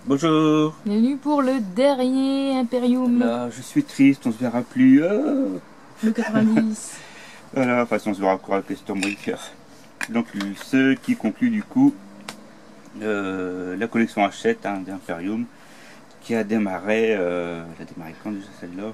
Bonjour. Bienvenue pour le dernier Imperium. Là, je suis triste, on se verra plus. Le 90. Voilà, de toute façon, on se verra encore avec les Stormbreaker. Donc, ce qui conclut du coup la collection Hachette d'Imperium qui a démarré. Elle a démarré quand déjà celle-là?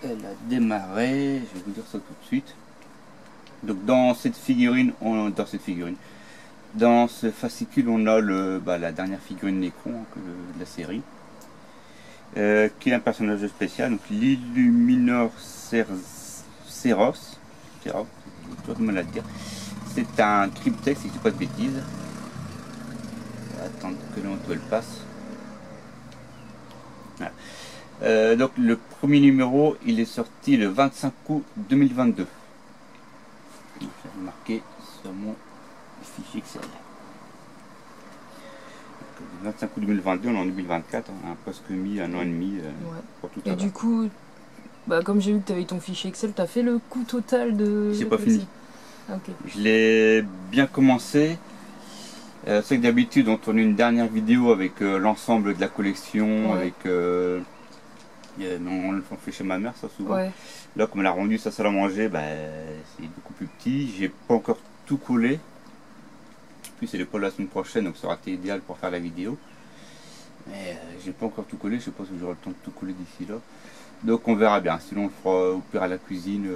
Elle a démarré, je vais vous dire ça tout de suite. Donc, dans cette figurine, dans ce fascicule, on a la dernière figurine Necron de la série. Qui est un personnage spécial, donc l'Illuminor Ceros, j'ai toujours du mal à le dire. C'est un cryptex, si je dis pas de bêtises. Attendre que l'autre passe. Voilà. Donc le premier numéro, il est sorti le 25 août 2022. Donc, je vais marquer sur mon fichier Excel. Le 25 août 2022, on est en 2024, on a presque mis un an et demi pour tout. Et du coup, comme j'ai vu que tu avais ton fichier Excel, tu as fait le coût total de... J'ai pas fini. Ah, okay. Je l'ai bien commencé. C'est que d'habitude on tourne une dernière vidéo avec l'ensemble de la collection, ouais. avec on le fait chez ma mère ça souvent. Ouais. Là comme elle a rendu sa salle à manger, c'est beaucoup plus petit. J'ai pas encore tout collé. Puis c'est l'école la semaine prochaine, donc ça aurait été idéal pour faire la vidéo. Mais j'ai pas encore tout collé, je sais pas si j'aurai le temps de tout coller d'ici là. Donc on verra bien, sinon on le fera au pire à la cuisine.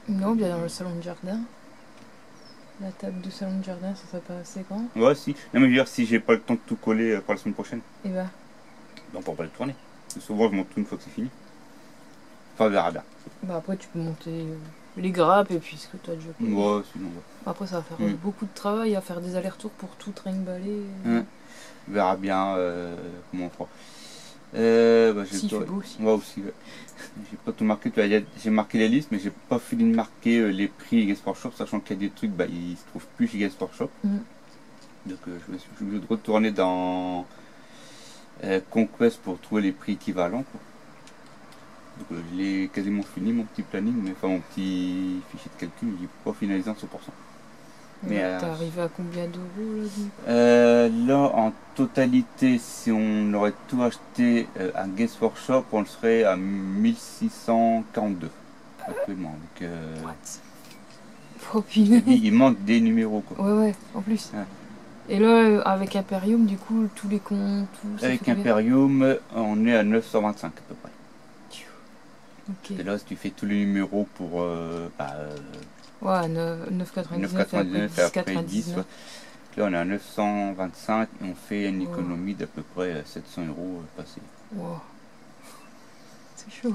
Non, bien dans le salon de jardin. La table de salon de jardin, ça serait pas assez grand? Ouais, si. Non, mais je veux dire, si j'ai pas le temps de tout coller pour la semaine prochaine. Et bah. On pourra pas le tourner. Souvent, je monte tout une fois que c'est fini. Enfin, on verra bien. Après, tu peux monter les grappes et puis ce que tu as déjà collé. Ouais, sinon, ouais. Après, ça va faire beaucoup de travail à faire des allers-retours pour tout trimballer. On verra bien comment on fera. Si, fait beau aussi. Moi aussi, ouais. J'ai pas tout marqué, j'ai marqué les listes, mais j'ai pas fini de marquer les prix Games Workshop, sachant qu'il y a des trucs, ils se trouvent plus chez Games Workshop. Donc je suis obligé de retourner dans Conquest pour trouver les prix équivalents, quoi. Donc je l'ai quasiment fini mon petit planning, mais enfin mon petit fichier de calcul, il n'est pas finalisé en 100%. Mais t'es arrivé à combien d'euros là, là en totalité, si on aurait tout acheté à Games Workshop, on le serait à 1642 actuellement. Donc, il manque des numéros, quoi. Ouais, en plus. Ouais. Et là, avec Imperium, du coup, tous les comptes... Avec Imperium, on est à 925 à peu près. Okay. Et là, si tu fais tous les numéros pour... ouais, 9,99 après 10. Ouais. Là, on est à 925 et on fait une économie d'à peu près 700 € passé. Wow. C'est chaud.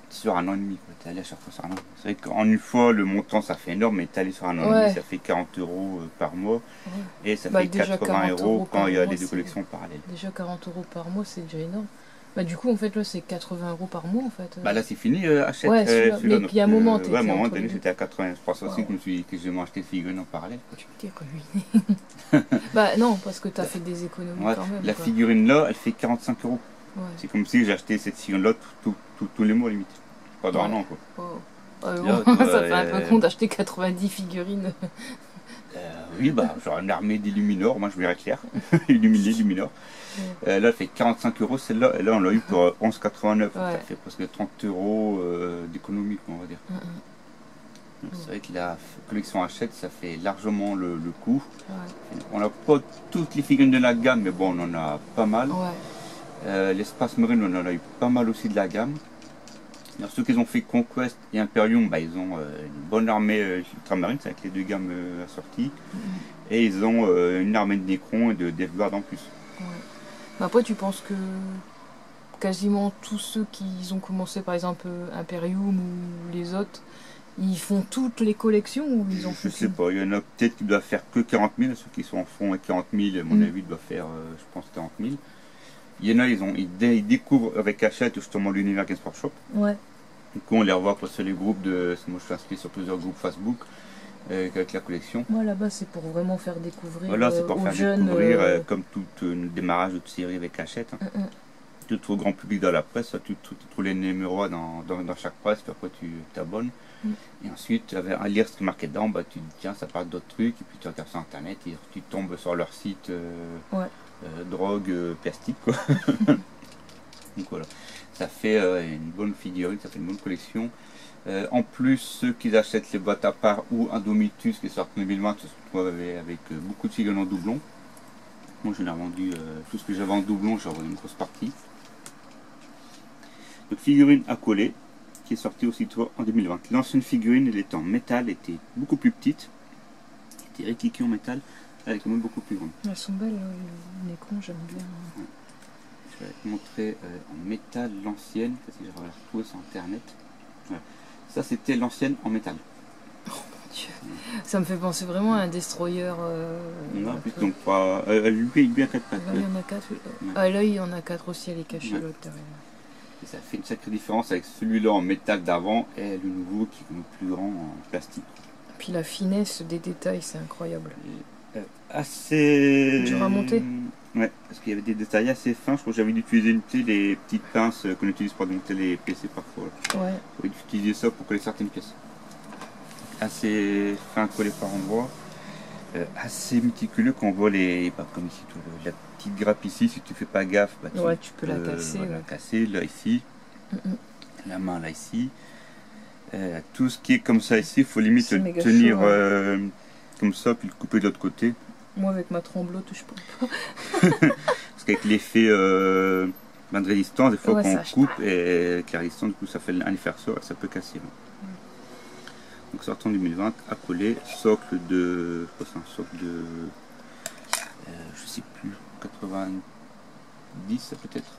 Sur un an et demi, tu es allé à chaque fois sur un an. C'est vrai qu'en une fois, le montant ça fait énorme, mais tu es allé sur un an et demi, ça fait 40 € par mois. Et ça fait 80 € quand il y a les deux collections parallèles. Déjà 40 € par mois, c'est déjà énorme. Du coup, en fait, là, c'est 80 € par mois, en fait. Là, c'est fini, Hachette. Ouais, mais puis à un moment, à un moment donné, j'étais à 80. Je pense aussi que j'ai acheté des figurines en parallèle. Tu me dis ruiné. Non, parce que tu as fait des économies quand même. La figurine là, elle fait 45 €. Ouais. C'est comme si j'achetais cette figurine-là tous les mois, limite. Pas dans un an, quoi. Ça fait un peu con d'acheter 90 figurines. Oui, j'aurais une armée d'Illuminor, moi je vais être clair. Illuminor. Là, elle fait 45 € celle-là, et là on l'a eu pour 11,89 €. Ça fait presque 30 € d'économie, on va dire. C'est vrai que la collection Hachette, ça fait largement le coup. On n'a pas toutes les figurines de la gamme, mais bon, on en a pas mal. L'espace marine, on en a eu pas mal aussi de la gamme. Alors, ceux qui ont fait Conquest et Imperium, ils ont une bonne armée ultramarine, c'est avec les deux gammes assorties. Et ils ont une armée de Necron et de Death Guard en plus. Après, tu penses que quasiment tous ceux qui ont commencé, par exemple Imperium ou les autres, ils font toutes les collections ou ils ont fait... Je sais pas, il y en a peut-être qui doivent faire que 40 000, ceux qui sont en fond à 40 000, à mon avis, doivent faire, je pense, 40 000. Il y en a, ils découvrent avec Hachette justement l'univers Games Workshop. Du coup, on les revoit sur les groupes de... Moi, je suis inscrit sur plusieurs groupes Facebook avec la collection. Là-bas, c'est pour vraiment faire découvrir c'est pour aux faire jeunes, découvrir, comme tout démarrage de série avec Hachette. tu le trouves au grand public dans la presse, tu trouves les numéros dans chaque presse, puis après tu t'abonnes. Et ensuite, à lire ce qui est marqué dedans, bah, tu te dis tiens, ça parle d'autres trucs, et puis tu regardes sur internet, et tu tombes sur leur site drogue, plastique, quoi. Donc voilà, ça fait une bonne figurine, ça fait une bonne collection. En plus, ceux qui achètent les boîtes à part ou Indomitus qui est sorti en 2020 se retrouvent avec beaucoup de figurines en doublon. Moi, j'en ai vendu tout ce que j'avais en doublon, j'ai vendu une grosse partie. Donc, figurine à coller, qui est sortie aussitôt en 2020. L'ancienne figurine, elle était en métal, était beaucoup plus petite, elle était répliquée en métal, elle est quand même beaucoup plus grande. Elles sont belles, les écrans, j'aime bien. Ouais. Je vais te montrer en métal l'ancienne, parce que j'avais retrouvé sur internet. Voilà. Ça, c'était l'ancienne en métal. Oh mon dieu, ça me fait penser vraiment à un destroyer. Non, plus donc pas. Lui a 4 pattes. Il y en a 4. Ah, là, il y en a puis aussi, elle est cachée l'autre derrière. Et ça fait une sacrée différence avec celui-là en métal d'avant et le nouveau qui est plus grand en plastique. Puis la finesse des détails, c'est incroyable. Assez dur à monter. Ouais, parce qu'il y avait des détails assez fins. Je crois que j'avais utilisé les petites pinces qu'on utilise pour démonter les PC parfois. Ouais. J'avais utilisé ça pour coller certaines pièces. Assez fin collé par endroits. Assez méticuleux quand on voit comme ici, la petite grappe ici, si tu fais pas gaffe, bah, tu peux la casser. La casser, là ici, la main là ici. Tout ce qui est comme ça ici, il faut limite le tenir chaud, comme ça, puis le couper de l'autre côté. Moi avec ma tremblote, je peux pas. Parce qu'avec l'effet de résistance, des fois qu'on coupe, et avec la résistance, du coup ça fait un effet ressort et ça peut casser. Donc sortant 2020, à coller, socle de, je crois c'est un socle de, je sais plus, 90 peut-être.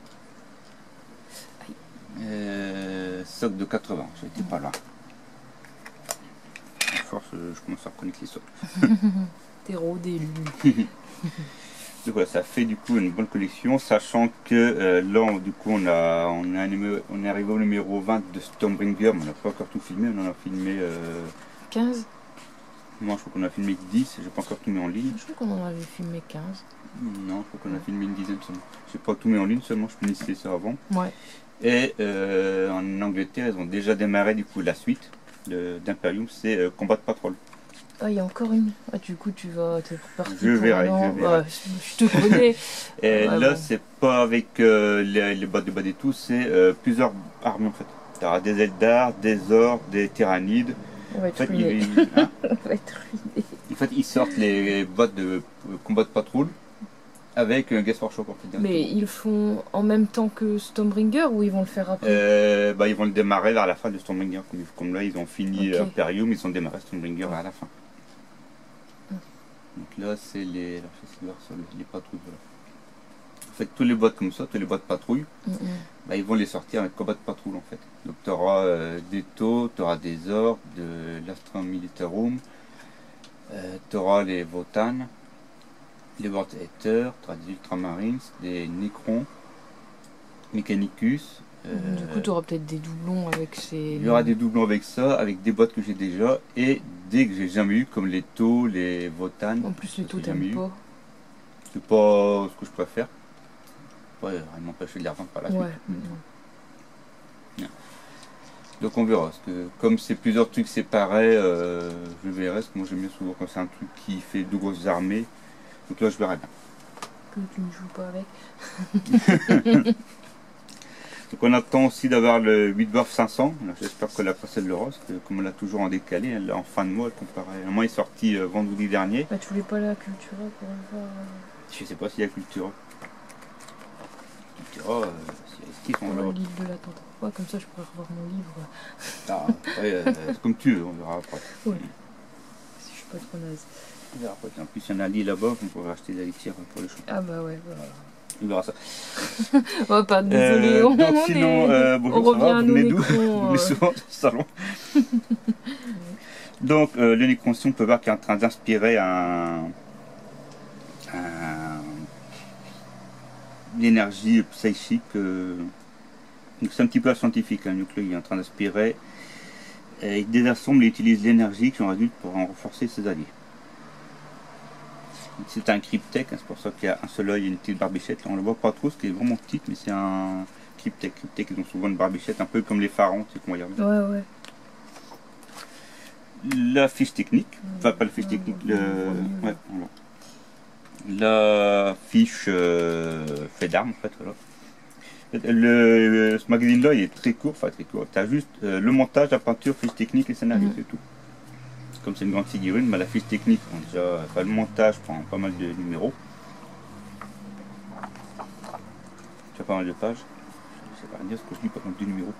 Socle de 80, j'étais pas là. À force, je commence à reconnaître les socles. T'es rodé, lui. Donc voilà, ça fait du coup une bonne collection, sachant que là, du coup, on est arrivé au numéro 20 de Stormbringer, mais on n'a pas encore tout filmé, on en a filmé 15. Moi, je crois qu'on a filmé 10, j'ai pas encore tout mis en ligne. Je crois qu'on en avait filmé 15. Non, je crois qu'on a filmé une dizaine seulement. J'ai pas tout mis en ligne, seulement je peux initier ça avant. Ouais. Et en Angleterre, ils ont déjà démarré du coup la suite d'Imperium, c'est Combat de Patrol. Ah, il y a encore une. Ah, du coup, tu vas te partir. Je verrai. Je te connais. Et là, bon, c'est pas avec les bottes de bas et tout, c'est plusieurs armes en fait. Tu auras des Eldar, des Ors, des Tyrannides. On va être ruiné. Hein, on va être ruiné. En fait, ils sortent les bottes de combat de patrouille avec un Gas Workshop en fait. Mais ils font en même temps que Stormbringer ou ils vont le faire après? Ils vont le démarrer vers la fin de Stormbringer. Comme là, ils ont fini Imperium, ils ont démarré Stormbringer à la fin. Donc là, c'est les patrouilles. Voilà. En fait, tous les boîtes comme ça, tous les boîtes patrouilles, ils vont les sortir avec combat de patrouille en fait. Donc tu auras des taux, tu auras des Ors, de l'Astrum Militarum, tu auras les Votan, les World Eater, tu auras des Ultramarines, des Necrons, Mechanicus. Du coup, tu auras peut-être des doublons avec ces. Il y aura des doublons avec ça, avec des boîtes que j'ai déjà, et des que j'ai jamais eu, comme les taux, les Votan. En plus, les taux, t'aimes pas. C'est pas ce que je préfère. Ouais, elle m'empêche de les revendre par la suite. Ouais. Donc on verra, parce que comme c'est plusieurs trucs séparés, je verrai, parce que moi j'aime bien souvent quand c'est un truc qui fait de grosses armées. Donc là je verrai bien. Que tu ne joues pas avec. Donc on attend aussi d'avoir le 8-Buff 500. J'espère que la presse elle l'aura, parce que comme on l'a toujours en décalé, elle en fin de mois, elle comparait. Moi il est sorti vendredi dernier. Tu voulais pas la Cultura pour le voir? Je sais pas s'il y a Cultura. Cultura, si ils sont là. Le livre de l'attente. Ouais, comme ça je pourrais revoir mon livre. Ah, c'est comme tu veux, on verra après. Ouais. Si je suis pas trop naze. On verra après. En plus il y en a un lit là-bas, on pourrait acheter des litières pour les champs. Ah bah ouais, voilà. On verra ça. Oh, pas désolé, on revient à nos Necrons. Mais souvent dans le salon. Donc, le Necron, on peut voir qu'il est en train d'inspirer l'énergie psychique. Donc, c'est un petit peu scientifique. Donc, là, il est en train d'inspirer. Il désassemble et utilise l'énergie qui en résulte pour en renforcer ses alliés. C'est un cryptech, hein, c'est pour ça qu'il y a un seul œil et une petite barbichette. Là, on le voit pas trop, ce qui est vraiment petite, mais c'est un cryptech. Cryptech, ils ont souvent une barbichette, un peu comme les pharaons, c'est qu'on va y revenir. Ouais, ouais. La fiche technique, enfin pas la fiche technique, ouais, voilà. La fiche fait d'armes en fait, voilà. Ce magazine-là, il est très court, enfin très court. Tu as juste le montage, la peinture, fiche technique et scénario, c'est tout. Comme c'est une grande figurine, mais la fiche technique, bon, déjà, enfin, le montage prend pas mal de numéros. Tu as pas mal de pages. Je sais pas dire ce que je dis, pas mal de numéros.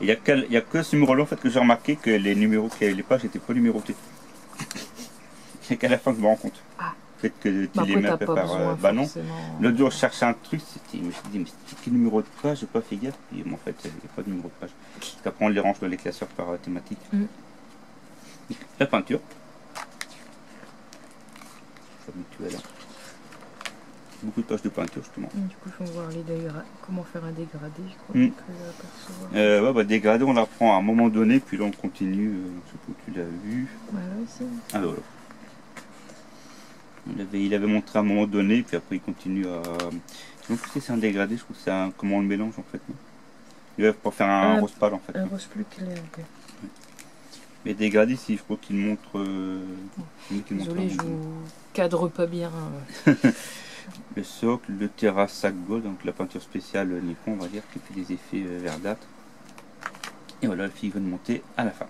Il n'y a que ce numéro-là en fait que j'ai remarqué que les numéros qui avaient les pages n'étaient pas numérotés. C'est qu'à la fin que je me rends compte. Ah. Le fait que tu les mets un peu par. Bah non. L'autre jour je cherchais un truc, je me suis dit mais c'est quel numéro de page, j'ai pas fait gaffe. Et bon, en fait il n'y a pas de numéro de page. Parce qu'après on les range dans les classeurs par thématique. La peinture. Habituel. Beaucoup de pages de peinture justement. Du coup, il faut voir comment faire un dégradé, je crois. Ouais, bah, dégradé, on l'apprend à un moment donné, puis là on continue. Je sais pas où tu l'as vu. Voilà, aussi. Ah, voilà. Il avait montré à un moment donné, puis après il continue à. Donc c'est un dégradé, je trouve que c'est un. Comment on le mélange en fait. Il va pour faire un rose pâle en fait. Un rose plus clair, ok. Mais dégradé, si je crois qu'il montre. Désolé, je vous cadre pas bien. Le socle, le terrasse gold, donc la peinture spéciale Nikon, on va dire, qui fait des effets verdâtres. Et voilà, le figurine montée à la fin.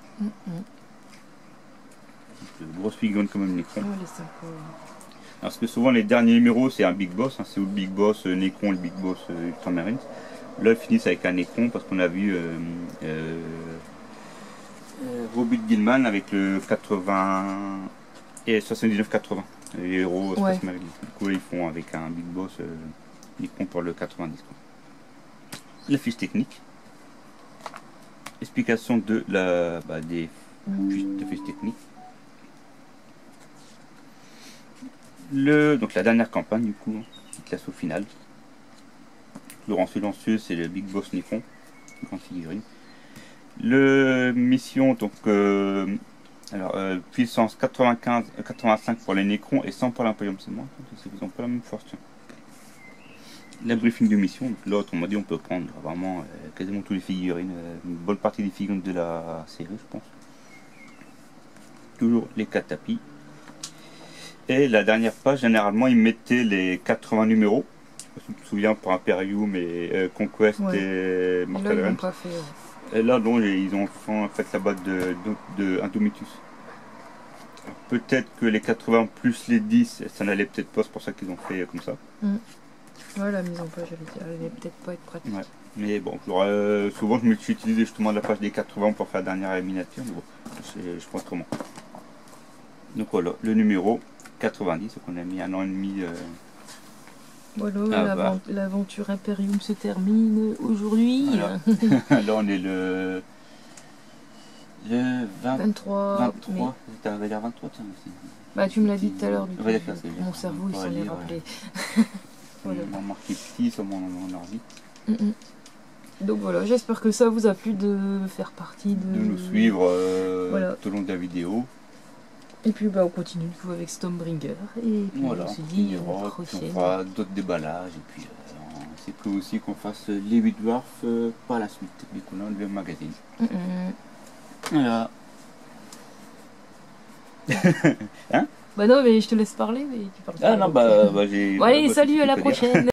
Grosse figurine quand même Nikon. Parce que souvent les derniers numéros c'est un Big Boss, hein, c'est ou le Big Boss Nikon, le Big Boss Ultramarines. Là ils finissent avec un Nikon parce qu'on a vu Robert Gilman avec le 80 et 79-80. Les héros Space Marine. Du coup, ils font avec un Big Boss Nikon pour le 90. Quoi. La fiche technique. Explication de des fiches techniques. Donc la dernière campagne, du coup, qui classe au final. Laurent Silencieux, c'est le Big Boss Nikon, grande figurine. Le mission, donc. Puissance 85 pour les Necrons et 100 pour l'Imperium, c'est moi, ils n'ont pas la même force. La briefing de mission, l'autre on m'a dit on peut prendre vraiment quasiment tous les figurines, une bonne partie des figurines de la série je pense. Toujours les 4 tapis. Et la dernière page, généralement ils mettaient les 80 numéros. Je sais pas si tu te souviens pour Imperium et Conquest et Mortal Realms. Et là, donc, ils ont fait la boîte de Indomitus. Peut-être que les 80 plus les 10, ça n'allait peut-être pas, c'est pour ça qu'ils ont fait comme ça. Ouais, la mise en page, elle allait peut-être pas être pratique. Ouais. Mais bon, souvent je me suis utilisé justement la page des 80 pour faire la dernière miniature, mais bon, je pense comment. Donc voilà, le numéro 90, donc on a mis 1 an et demi. Voilà, l'aventure Imperium se termine aujourd'hui. Voilà. Là on est le 23. Tu avais l'air 23, tiens. Bah tu me l'as dit tout à l'heure, du coup, mon cerveau il s'en est rappelé. Voilà. On va marquer petit sur mon ordi. Donc voilà, j'espère que ça vous a plu de faire partie de nous suivre tout au long de la vidéo. Et puis on continue du coup avec Stormbringer. Et puis voilà, on se dit on fera d'autres déballages. Et puis c'est cool aussi qu'on fasse les 8 dwarfs par la suite, mais qu'on a enlevé le magazine. Voilà. Hein? Bah non, mais je te laisse parler, mais tu parles pas. Ah non, j'ai. Allez, salut, à la prochaine.